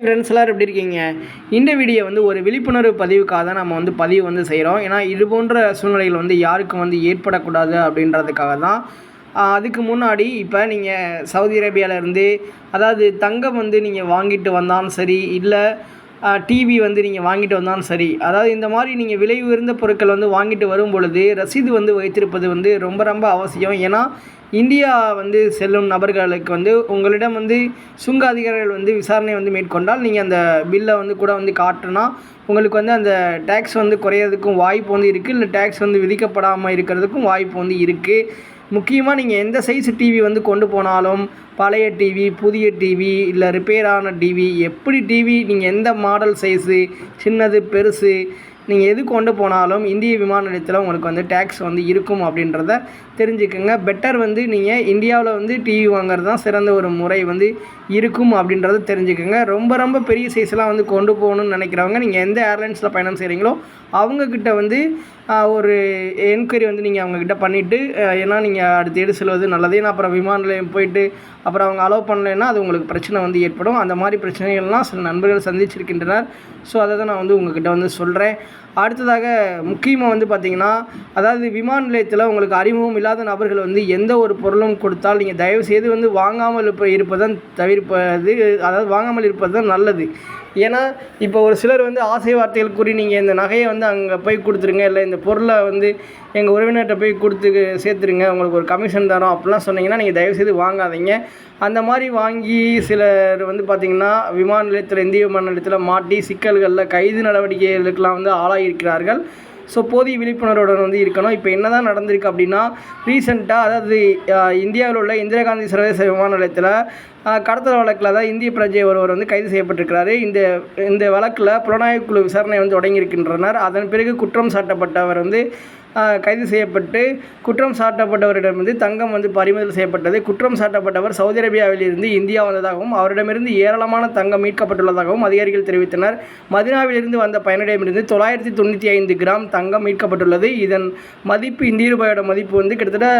Friends எல்லோரும் எப்படி இருக்கீங்க? இந்த வீடியோ வந்து ஒரு விழிப்புணர்வு பதிவுக்காக தான் நம்ம வந்து பதிவு செய்கிறோம். ஏன்னா இது போன்ற சூழ்நிலைகள் வந்து யாருக்கும் வந்து ஏற்படக்கூடாது அப்படின்றதுக்காக தான். அதுக்கு முன்னாடி இப்போ நீங்கள் சவுதி அரேபியாவிலேருந்து அதாவது தங்கம் வந்து நீங்கள் வாங்கிட்டு வந்தாலும் சரி, இல்லை டிவி வந்து நீங்கள் வாங்கிட்டு வந்தாலும் சரி, அதாவது இந்த மாதிரி நீங்கள் விலை உயர்ந்த பொருட்கள் வந்து வாங்கிட்டு வரும் பொழுது ரசீது வந்து வைத்திருப்பது வந்து ரொம்ப ரொம்ப அவசியம். ஏன்னா இந்தியா வந்து செல்லும் நபர்களுக்கு வந்து உங்களிடம் வந்து சுங்க அதிகாரிகள் வந்து விசாரணை வந்து மேற்கொண்டால் நீங்கள் அந்த பில்லை வந்து கூட வந்து காட்டினா உங்களுக்கு வந்து அந்த டேக்ஸ் வந்து குறையிறதுக்கும் வாய்ப்பு வந்து இருக்குது, இல்லை டேக்ஸ் வந்து விதிக்கப்படாமல் இருக்கிறதுக்கும் வாய்ப்பு வந்து இருக்குது. முக்கியமாக நீங்கள் எந்த சைஸ் டிவி வந்து கொண்டு போனாலும், பழைய டிவி, புதிய டிவி, இல்லை ரிப்பேர் ஆன டிவி, எப்படி டிவி நீங்கள் எந்த மாடல் சைஸு, சின்னது பெருசு, நீங்கள் எது கொண்டு போனாலும் இந்திய விமான நிலையத்தில் உங்களுக்கு வந்து டேக்ஸ் வந்து இருக்கும் அப்படின்றத தெரிஞ்சுக்கோங்க. பெட்டர் வந்து நீங்கள் இந்தியாவில் வந்து டிவி வாங்குறது தான் சிறந்த ஒரு முறை வந்து இருக்கும் அப்படின்றத தெரிஞ்சுக்கோங்க. ரொம்ப ரொம்ப பெரிய சைஸ்லாம் வந்து கொண்டு போகணும்னு நினைக்கிறவங்க நீங்கள் எந்த ஏர்லைன்ஸில் பயணம் செய்கிறீங்களோ அவங்கக்கிட்ட வந்து ஒரு என்கொயரி வந்து நீங்கள் அவங்கக்கிட்ட பண்ணிவிட்டு, ஏன்னா நீங்கள் அடுத்து எடு செல்வது நல்லது. ஏன்னா அப்புறம் விமான நிலையம் போயிட்டு அப்புறம் அவங்க அலோவ் பண்ணலைன்னா அது உங்களுக்கு பிரச்சனை வந்து ஏற்படும். அந்த மாதிரி பிரச்சனைகள்லாம் சில நண்பர்கள் சந்திச்சிருக்கின்றனர். ஸோ அதை தான் நான் வந்து உங்கள்கிட்ட வந்து சொல்கிறேன். அடுத்ததாக முக்கியமாக வந்து பார்த்திங்கன்னா, அதாவது விமான நிலையத்தில் உங்களுக்கு அறிமுகம் இல்லாத நபர்கள் வந்து எந்த ஒரு பொருளும் கொடுத்தால் நீங்கள் தயவுசெய்து வந்து வாங்காமல் இருப்பதுதான் தவிர்ப்பது, அதாவது வாங்காமல் இருப்பது தான் நல்லது. ஏன்னா இப்போ ஒரு சிலர் வந்து ஆசை வார்த்தைகள் கூறி நீங்கள் இந்த நகையை வந்து அங்கே போய் கொடுத்துருங்க, இல்லை இந்த பொருளை வந்து எங்கள் உறவினர்கிட்ட போய் கொடுத்து சேர்த்துருங்க, உங்களுக்கு ஒரு கமிஷன் தரோம் அப்படிலாம் சொன்னீங்கன்னா நீங்கள் தயவுசெய்து வாங்காதீங்க. அந்த மாதிரி வாங்கி சிலர் வந்து பார்த்திங்கன்னா விமான நிலையத்தில், இந்திய விமான நிலையத்தில் மாட்டி சிக்கல்களில் கைது நடவடிக்கைகளுக்கெல்லாம் வந்து ஆளாகியிருக்கிறார்கள். ஸோ போதிய விழிப்புணர்வுடன் வந்து இருக்கணும். இப்போ என்ன தான் நடந்திருக்கு அப்படின்னா, ரீசெண்டாக அதாவது இந்தியாவில் உள்ள இந்திரா காந்தி சர்வதேச விமான நிலையத்தில் கடத்தல் வழக்கில் தான் இந்திய பிரஜை ஒருவர் வந்து கைது செய்யப்பட்டிருக்கிறாரு. இந்த வழக்கில் புலனாய்வு குழு விசாரணை வந்து தொடங்கியிருக்கின்றனர். அதன் பிறகு குற்றம் சாட்டப்பட்டவர் வந்து கைது செய்யப்பட்டு, குற்றம் சாட்டப்பட்டவரிடம் வந்து தங்கம் வந்து பறிமுதல் செய்யப்பட்டது. குற்றம் சாட்டப்பட்டவர் சவுதி அரேபியாவிலிருந்து இந்தியா வந்ததாகவும் அவரிடமிருந்து ஏராளமான தங்கம் மீட்கப்பட்டுள்ளதாகவும் அதிகாரிகள் தெரிவித்தனர். மதினாவிலிருந்து வந்த பயணியிடமிருந்து 995 கிராம் தங்கம் மீட்கப்பட்டுள்ளது. இதன் மதிப்பு இந்திய ரூபாயோட மதிப்பு வந்து கிட்டத்தட்ட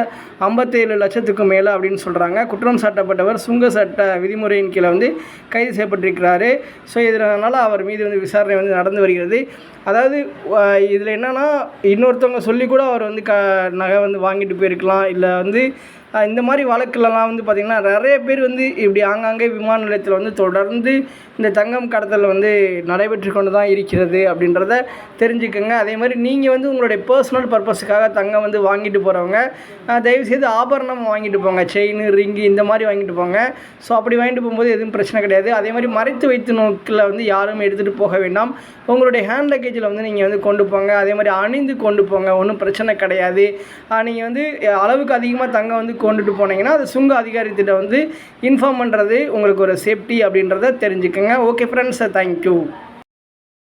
57 லட்சத்துக்கு மேலே அப்படின்னு சொல்கிறாங்க. குற்றம் சாட்டப்பட்டவர் சுங்க சட்ட விதிமுறையின் கீழே வந்து கைது செய்யப்பட்டிருக்கிறாரு. ஸோ இதனால் அவர் மீது வந்து விசாரணை வந்து நடந்து வருகிறது. அதாவது இதில் என்னென்னா, இன்னொருத்தவங்க சொல்லி கூட அவர் வந்து நகை வந்து வாங்கிட்டு போயிருக்கலாம். இல்லை வந்து இந்த மாதிரி வழக்குலலாம் வந்து பார்த்திங்கன்னா நிறைய பேர் வந்து இப்படி ஆங்காங்கே விமான நிலையத்தில் வந்து தொடர்ந்து இந்த தங்கம் கடத்தல் வந்து நடைபெற்று கொண்டு தான் இருக்கிறது அப்படின்றத தெரிஞ்சுக்கோங்க. அதே மாதிரி நீங்கள் வந்து உங்களுடைய பர்சனல் பர்பஸுக்காக தங்கம் வந்து வாங்கிட்டு போகிறவங்க தயவுசெய்து ஆபரணம் வாங்கிட்டு போங்க, செயின், ரிங்கு இந்த மாதிரி வாங்கிட்டு போங்க. ஸோ அப்படி வாங்கிட்டு போகும்போது எதுவும் பிரச்சனை கிடையாது. அதே மாதிரி மறைத்து வைத்து நோக்கில் வந்து யாரும் எடுத்துகிட்டு போக வேண்டாம். உங்களுடைய ஹேண்ட் லக்கேஜில் வந்து நீங்கள் வந்து கொண்டு போங்க. அதே மாதிரி அணிந்து கொண்டு போங்க, ஒன்றும் பிரச்சனை கிடையாது. நீங்கள் வந்து அளவுக்கு அதிகமாக தங்கம் வந்து கொண்டுட்டு போனீங்கன்னா அது சுங்க அதிகாரிகிட்ட வந்து இன்ஃபார்ம் பண்ணுறது உங்களுக்கு ஒரு சேஃப்டி அப்படின்றத தெரிஞ்சுக்கோங்க. Okay friends, thank you.